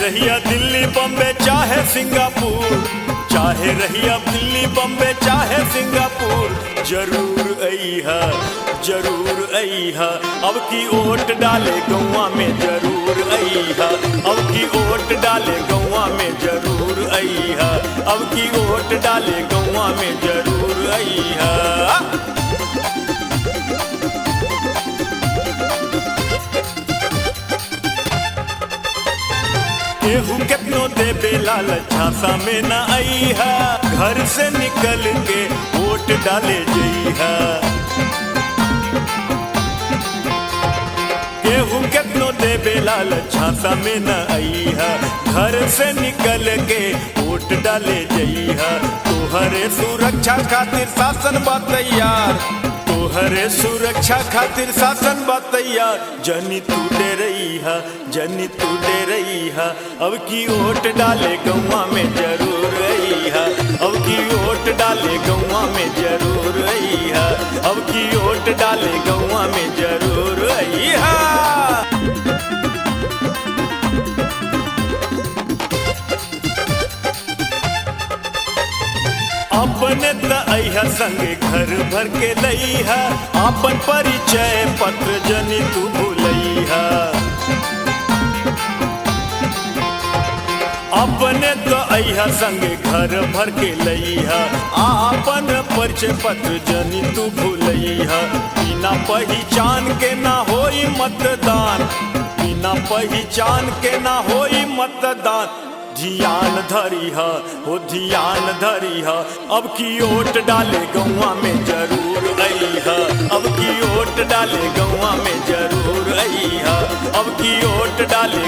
रहिया दिल्ली बम्बे चाहे सिंगापुर, चाहे रहिया दिल्ली बम्बे चाहे सिंगापुर, जरूर अइहा जरूर अइहा, अब की वोट डाले गौवा में जरूर अइहा, अब की वोट डाले गौवा में जरूर अइहा, अब की वोट डाले गौवा में जरूर अइहा। केहू केतनो देबे लालच झांसा में न अइहा, घर से निकल के वोट डाले जइहा। केहू केतनो देबे लालच झांसा में न अइहा, घर से निकल के वोट डाले जइहा। तोहरे सुरक्षा खातिर शासन बा तैयार, तोहरे सुरक्षा खातिर शासन बा तैयार, जनी तू डरइहा जनी तू डरइहा, अब की वोट डाले गौवा में जरूर अइहा, अब की वोट डाले गौवा में जरूर अइहा, अब की वोट डाले गौवा में जरूर अइहा। अपने त अइहा संगे घर भर के लइहा, आपन परिचय पत्र जनी तू भूलइहा। अपने तो अइहा संगे घर भर के लइहा, आपन परिचय पत्र जनी तू भूलइहा। बिना पहचान के ना होई मतदान, बिना पहचान के ना होई मतदान, ध्यान धरिहा हो ध्यान धरिहा, अब की वोट डाले गौवा में जरूर अइहा, अब की वोट डाले गौवा में जरूर अइहा, अब की वोट डाले